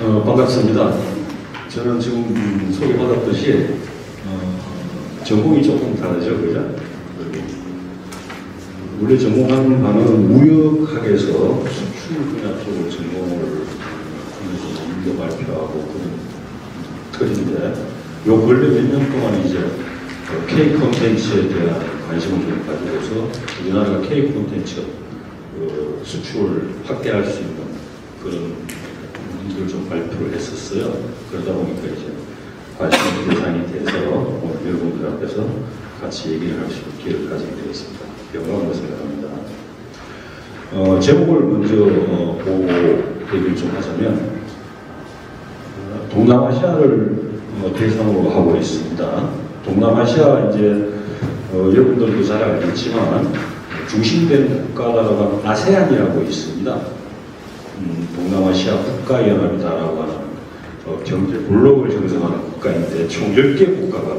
반갑습니다. 저는 지금 소개받았듯이 전공이 조금 다르죠, 그죠? 원래 전공하는 바는 무역학에서 수출 분야 쪽으로 전공을 하면서 연구 발표하고 그런 틀인데, 요 근래 몇 년 동안 이제 K 콘텐츠에 대한 관심을 좀 가지고서 우리나라가 K 콘텐츠 수출을 확대할 수 있는 그런 문제를 좀 발표를 했었어요. 그러다 보니까 이제 관심 대상이 돼서 오늘 여러분들 앞에서 같이 얘기를 할 수 있는 기회를 가지게 되었습니다. 영광으로 생각합니다. 제목을 먼저 보고 얘기를 좀 하자면, 동남아시아를 대상으로 하고 있습니다. 동남아시아 이제 여러분들도 잘 알겠지만 중심된 국가라고 하면 아세안이라고 있습니다. 동남아시아 국가연합이다라고 하는 경제 블록을 형성하는 국가인데 총 10개 국가가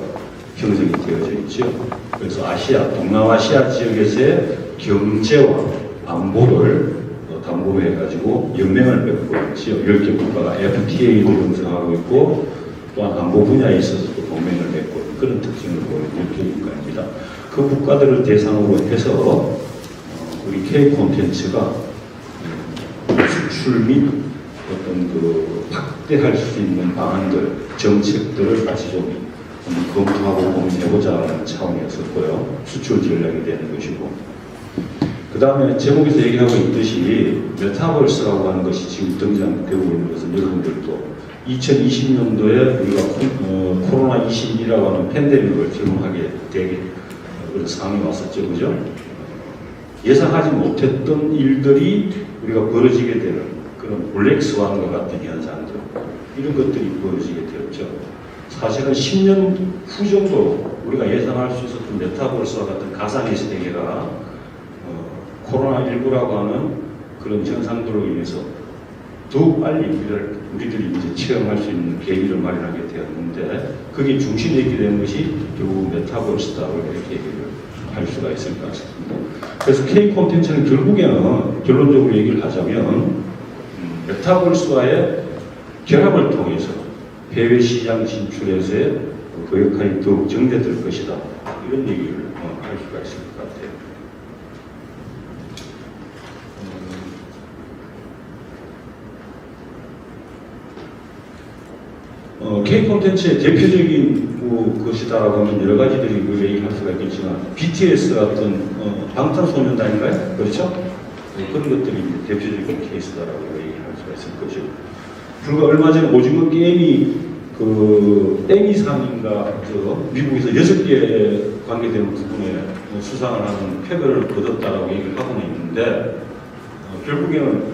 형성이 되어져 있죠. 그래서 아시아, 동남아시아 지역에서의 경제와 안보를 담보해가지고 연맹을 맺고 있죠. 10개 국가가 FTA도 형성하고 있고 또한 안보 분야에 있어서도 동맹을 맺고 그런 특징을 보이는 10개 국가입니다. 그 국가들을 대상으로 해서 우리 K 콘텐츠가 수출 및 어떤 확대할 수 있는 방안들, 정책들을 같이 좀 검토하고 고민해보자 하는 차원이었었고요. 수출 전략이 되는 것이고. 그 다음에 제목에서 얘기하고 있듯이 메타버스라고 하는 것이 지금 등장되고 있는 것은 여러분들도 2020년도에 우리가 코로나21이라고 하는 팬데믹을 경험하게 되게 그런 상황이 왔었죠. 그죠? 예상하지 못했던 일들이 우리가 벌어지게 되는 그런 블랙스완과 같은 현상들, 이런 것들이 벌어지게 되었죠. 사실은 10년 후 정도 우리가 예상할 수 있었던 메타버스와 같은 가상의 세계가 코로나19라고 하는 그런 현상들로 인해서 더욱 빨리 우리들이 이제 체험할 수 있는 계기를 마련하게 되었는데, 그게 중심에 있게 된 것이 결국 메타버스다, 이렇게 얘기를 할 수가 있을 것 같습니다. 그래서 K 콘텐츠는 결국에는 결론적으로 얘기를 하자면 메타버스와의 결합을 통해서 해외 시장 진출에서의 그 역할이 더욱 정대될 것이다, 이런 얘기를 할 수가 있을 것 같아요. K 콘텐츠의 대표적인 것이다라고 하면 여러 가지들이 얘기할 수가 있겠지만, BTS 같은 방탄소년단인가요? 그렇죠? 그런 것들이 대표적인 케이스다라고 얘기할 수가 있을 것이고, 불과 얼마 전에 오징어 게임이 에미상인가 미국에서 6개 관계되는 부분에 수상을 하는 쾌거를 거뒀다라고 얘기를 하고는 있는데, 결국에는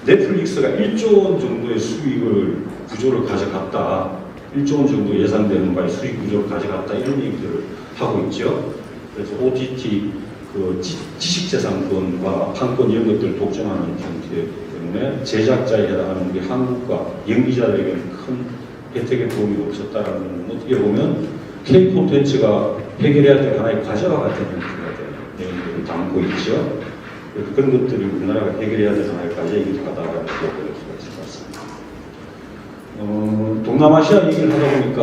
넷플릭스가 1조 원 정도의 수익을 구조를 가져갔다, 1조 원 정도 예상되는 바의 수익 구조를 가져갔다, 이런 얘기들을 하고 있죠. 그래서 OTT 지식재산권과 판권 이런 것들을 독점하는 형태이기 때문에 제작자에 해당하는 우리 한국과 연기자들에게는 큰 혜택의 도움이 없었다라는, 어떻게 보면 K 콘텐츠가 해결해야 될 하나의 과제와 같은 형태가 되는 내용들을 담고 있죠. 그런 것들이 우리나라가 해결해야 될 하나의 과제이기도 하다라고 볼 수가 있을 것 같습니다. 동남아시아 얘기를 하다 보니까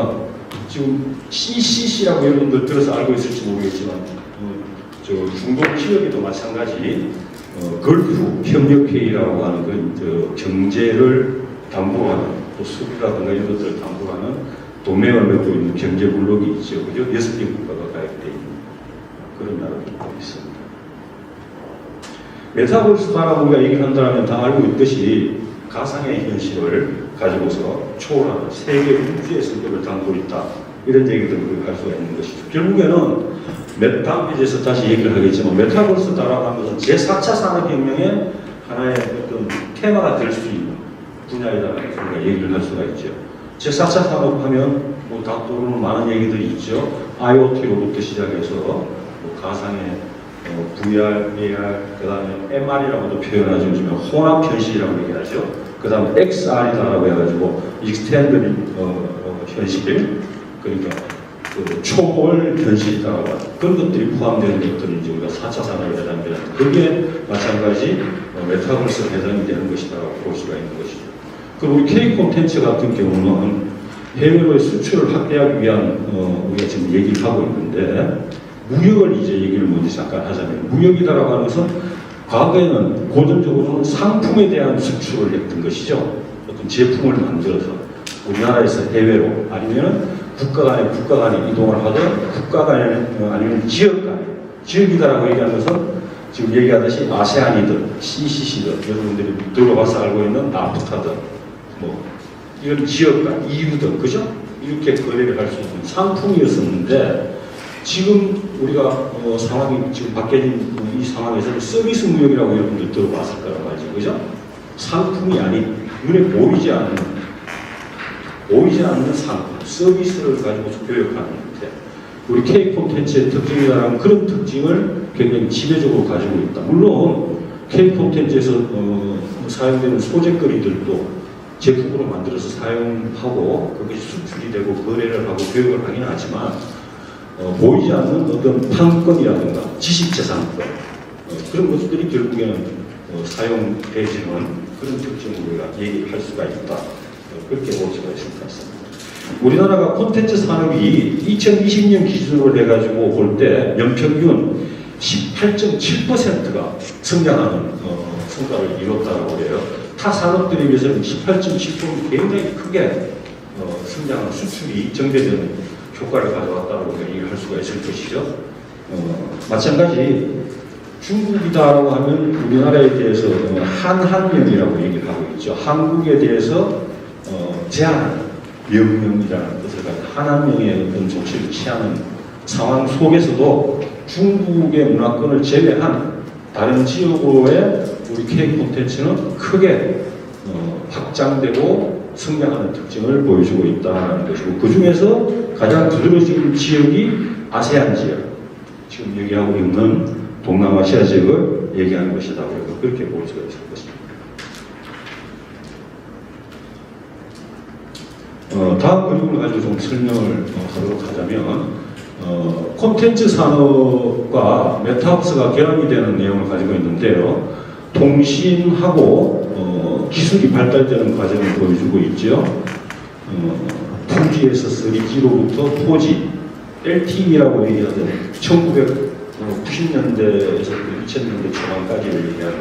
지금 CCC라고 여러분들 들어서 알고 있을지 모르겠지만, 중동 지역에도 마찬가지 걸프 협력회의라고 하는 그 경제를 담보하는, 또 수비라든가 이런 것들을 담보하는 동맹을 맺고 있는 경제 블록이 있죠. 그죠? 6개 국가가 가입되어 있는 그런 나라들이 있습니다. 메타버스라고 우리가 얘기를 한다면 다 알고 있듯이 가상의 현실을 가지고서 초월하는 세계 우주의 성격을 담고 있다, 이런 얘기들을 할 수가 있는 것이죠. 결국에는 다음에서 다시 얘기를 하겠지만, 메타버스다라고 하는 것은 제4차 산업혁명의 하나의 어떤 테마가 될 수 있는 분야이다라고 우리가 얘기를 할 수가 있죠. 제4차 산업하면 다 떠오르는 많은 얘기들이 있죠. IoT로부터 시작해서 가상의 VR, AR, 그 다음에 MR이라고도 표현하죠. 요즘에 혼합 현실이라고 얘기하죠. 그 다음에 XR이다라고 해가지고 익스텐드 현실, 그러니까 초월 현실이다라고 하는 그런 것들이 포함되는 것들이 이제 우리가 4차 산업에 해당되는, 그게 마찬가지 메타버스 해당이 되는 것이다라고 볼 수가 있는 것이죠. 그리고 우리 K 콘텐츠 같은 경우는 해외로의 수출을 확대하기 위한 우리가 지금 얘기를 하고 있는데 무역을 이제 얘기를 먼저 잠깐 하자면 무역이라고 하는 것은 과거에는 고전적으로는 상품에 대한 수출을 했던 것이죠. 어떤 제품을 만들어서 우리나라에서 해외로 아니면 국가 간에 이동을 하든 국가 간에 아니면 지역 간에 지역이다라고 얘기하는 것은 지금 얘기하듯이 아세안이든 CCC든 여러분들이 들어봐서 알고 있는 나프타든 뭐 이런 지역 간 EU든 그죠? 이렇게 거래를 할 수 있는 상품이었었는데 지금 우리가 상황이 지금 바뀌어진 이 상황에서는 서비스 무역이라고 여러분들 들어봤을 거라고 하죠. 그죠? 상품이 아닌 눈에 보이지 않는 상품, 서비스를 가지고 교육하는 형태. 우리 K 콘텐츠의 특징이라는 그런 특징을 굉장히 지배적으로 가지고 있다. 물론 K 콘텐츠에서 사용되는 소재거리들도 제품으로 만들어서 사용하고 그것이 수출이 되고 거래를 하고 교육을 하긴 하지만 보이지 않는 어떤 판권이라든가 지식재산권 그런 것들이 결국에는 사용되지는 그런 특징을 우리가 얘기할 수가 있다. 그렇게 볼 수가 있을 것 같습니다. 우리나라가 콘텐츠 산업이 2020년 기준으로 해가지고 볼 때 연평균 18.7%가 성장하는 성과를 이뤘다고 해요. 타 산업들에 비해서는 18.7%는 굉장히 크게 성장한 수출이 정제되는 효과를 가져왔다고 얘기를 할 수가 있을 것이죠. 마찬가지 중국이다라고 하면 우리나라에 대해서 한한령이라고 얘기를 하고 있죠. 한국에 대해서 제한 명령이라는 뜻을 가진 한한령의 어떤 조치를 취하는 상황 속에서도 중국의 문화권을 제외한 다른 지역으로의 우리 K 콘텐츠는 크게 확장되고 성장하는 특징을 보여주고 있다는 것이고 그 중에서 가장 두드러진 지역이 아세안 지역, 지금 얘기하고 있는 동남아시아 지역을 얘기하는 것이다. 그렇게 볼 수가 있을 것입니다. 다음 그림을 가지고 좀 설명을 하도록 하자면 콘텐츠 산업과 메타버스가 결합이 되는 내용을 가지고 있는데요. 통신하고 기술이 발달되는 과정을 보여주고 있죠. 2G에서 3G로부터 4G, LTE라고 얘기하던 1990년대에서 2000년대 초반까지를 얘기하는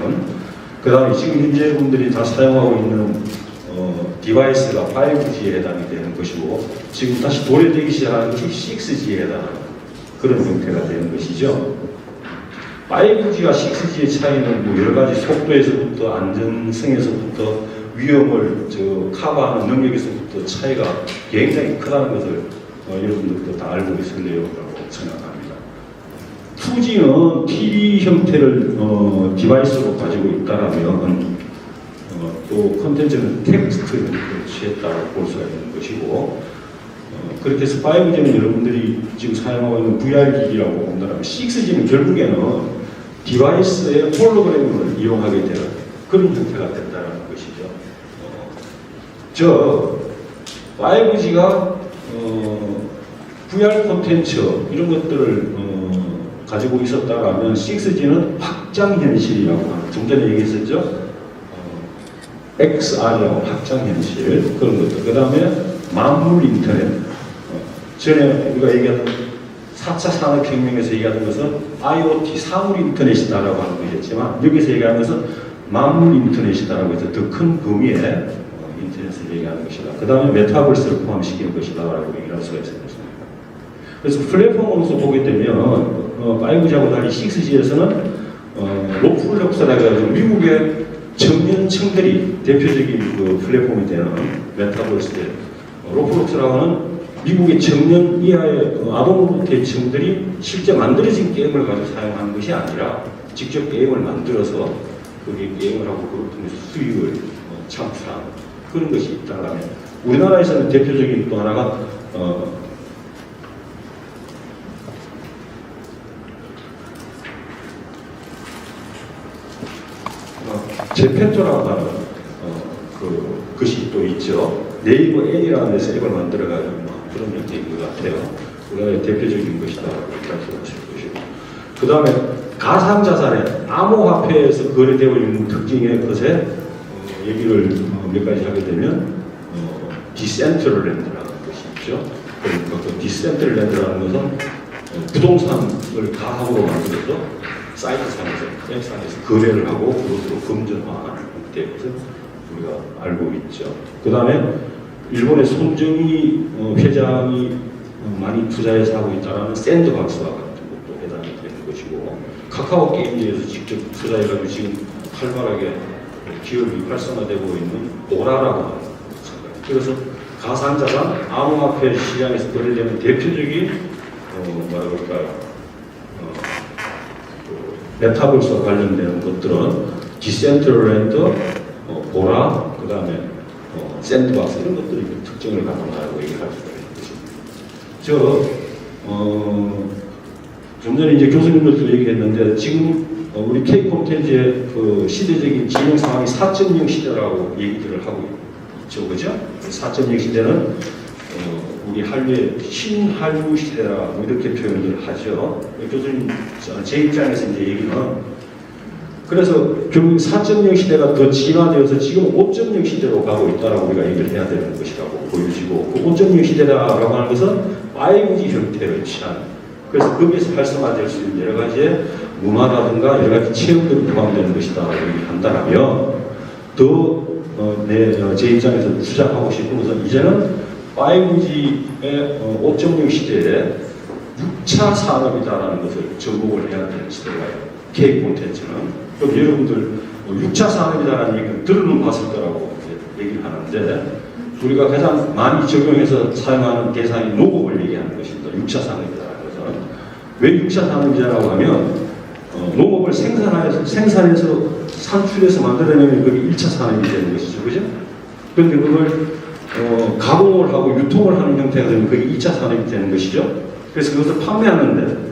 그 다음에 지금 현재 분들이 다 사용하고 있는 디바이스가 5G에 해당이 되는 것이고 지금 다시 도래되기 시작하는 것이 6G에 해당하는 그런 형태가 되는 것이죠. 5G와 6G의 차이는 뭐 여러 가지 속도에서부터 안전성에서부터 위험을 커버하는 능력에서부터 차이가 굉장히 크다는 것을 여러분들도 다 알고 있을 내용이라고 생각합니다. 2G는 TV 형태를 디바이스로 가지고 있다라면 또 콘텐츠는 텍스트 형태를 취했다고 볼 수가 있는 것이고 그렇게 해서 5G는 여러분들이 지금 사용하고 있는 VR 기기라고 본다면 6G는 결국에는 디바이스의 홀로그램을 이용하게 되는 그런 형태가 된다는 것이죠. 저 5G가 VR 콘텐츠 이런 것들을 가지고 있었다라면 6G는 확장현실이라고 하는 좀 전에 얘기했었죠. XR이라고 확장현실 그런 것들. 그 다음에 만물 인터넷. 전에 우리가 얘기하던 4차 산업혁명에서 얘기하는 것은 IoT 사물 인터넷이다라고 하는 것이었지만 여기서 얘기하는 것은 만물 인터넷이다라고 해서 더 큰 범위의 인터넷을 얘기하는 것이다. 그 다음에 메타버스를 포함시키는 것이다라고 얘기를 할 수가 있을 것입니다. 그래서 플랫폼으로서 보게 되면 5G하고 달리 6G에서는 로플록스라고 해서 미국의 청년층들이 대표적인 그 플랫폼이 되는 메타버스의 로플록스라고 하는 미국의 청년 이하의 아동 대층들이 실제 만들어진 게임을 가지고 사용하는 것이 아니라 직접 게임을 만들어서 거기에 게임을 하고 그걸 통해서 수익을 창출하는 그런 것이 있다면 우리나라에서는 대표적인 또 하나가 제페토라고 하는 것이 또 있죠. 네이버 N이라는 데서 앱을 만들어가지고 그런 형태인 것 같아요. 우리나라의 대표적인 것이다라고 말씀하실 것이고 그 다음에 가상자산의 암호화폐에서 거래되고 있는 특징의 것에 얘기를 몇 가지 하게 되면 디센트럴랜드라는 것이 있죠. 그러니까 그 디센트럴랜드라는 것은 부동산을 가합으로 만들어서 사이트상에서 앱상에서 거래를 하고 그것으로 금전화하는 것을 우리가 알고 있죠. 그 다음에 일본의 손정희 회장이 많이 투자해서 하고 있다는 샌드박스와 같은 것도 해당이 되는 것이고, 카카오 게임즈에서 직접 투자해가지고 지금 활발하게 기업이 활성화되고 있는 보라라고 하는 것입니다. 그래서 가상자산, 암호화폐 시장에서 거래되는 대표적인 뭐라 그럴까요? 메타버스와 관련되는 것들은 디센트럴랜드, 보라, 그 다음에 샌드박스 이런 것들이 특징을 갖는다고 얘기할 수가 있는 것입니다. 좀 전에 이제 교수님들도 얘기했는데 지금 우리 K 콘텐츠의 그 시대적인 진행 상황이 4.0 시대라고 얘기들을 하고 있죠, 그죠? 4.0 시대는 우리 한류의 신한류 시대라고 이렇게 표현을 하죠. 교수님 제 입장에서 이제 얘기는 그래서 결국 4.0 시대가 더 진화되어서 지금 5.0 시대로 가고 있다라고 우리가 얘기를 해야 되는 것이라고 보여지고, 그 5.0 시대라고 하는 것은 5G 형태를 취한, 그래서 거기에서 활성화될 수 있는 여러 가지의 문화라든가 여러 가지 체험들이 포함되는 것이다라고 얘기한다면 제 입장에서 주장하고 싶은 것은 이제는 5G의 5.0 시대에 6차 산업이다라는 것을 접목을 해야 되는 시대가요. K 콘텐츠는. 그럼 여러분들 6차 산업이라는 얘기는 들어는 봤을 거라고 얘기를 하는데, 우리가 가장 많이 적용해서 사용하는 대상이 농업을 얘기하는 것입니다. 6차 산업이라는 것은. 왜 6차 산업이라고 하면 농업을 생산해서 산출해서 만들어내면 그게 1차 산업이 되는 것이죠. 그죠? 그런데 그걸 가공을 하고 유통을 하는 형태가 되면 그게 2차 산업이 되는 것이죠. 그래서 그것을 판매하는데,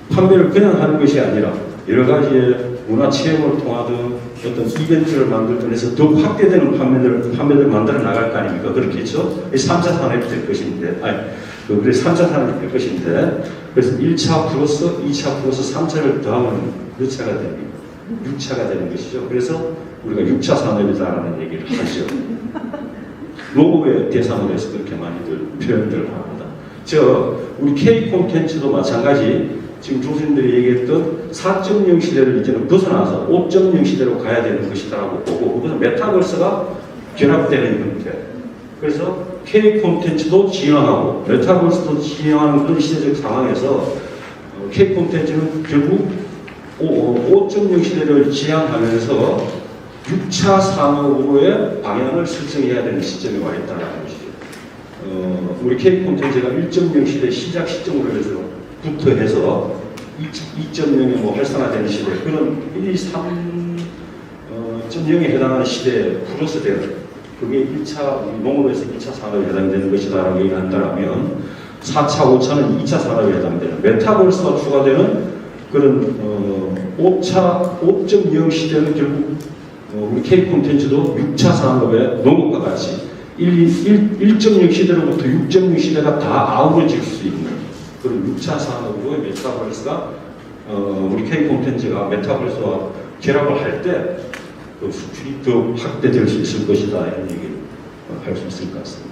판매를 그냥 하는 것이 아니라 여러 가지의 문화 체험을 통하든 어떤 이벤트를 만들든 해서 더욱 확대되는 판매를 만들어 나갈 거 아닙니까? 그렇겠죠? 3차 산업이 될 것인데, 그래서 3차 산업이 될 것인데, 그래서 1차 플러스 2차 플러스 3차를 더하면 몇 차가 됩니까? 6차가 되는 것이죠. 그래서 우리가 6차 산업이다라는 얘기를 하죠. 농업의 대상으로 해서 그렇게 많이들 표현들을 합니다. 우리 K 콘텐츠도 마찬가지, 지금 교수님들이 얘기했던 4.0 시대를 이제는 벗어나서 5.0 시대로 가야 되는 것이다라고 보고, 그것은 메타버스가 결합되는 형태. 그래서 K 콘텐츠도 진화하고 메타버스도 진화하는 그런 시대적 상황에서 K 콘텐츠는 결국 5.0 시대를 지향하면서 6차 산업으로의 방향을 설정해야 되는 시점에 와 있다는 것이죠. 우리 K 콘텐츠가 1.0 시대 시작 시점으로 해서 2.0에 활성화되는 시대, 그런 1, 2, 3.0에 해당하는 시대에 플러스 되는, 그게 1차 농업에서 2차 산업에 해당되는 것이다라고 얘기한다면 4차, 5차는 2차 산업에 해당되는 메타버스가 추가되는 그런 5.0 시대는 결국 우리 K 콘텐츠도 6차 산업의 농업과 같이 1.0 시대로부터 6.0 시대가 다 아우러질 수 있는 그런 6차 산업으로 메타버스가 우리 K 콘텐츠가 메타버스와 결합을 할 때 그 수출이 더 확대될 수 있을 것이다, 이런 얘기를 할 수 있을 것 같습니다.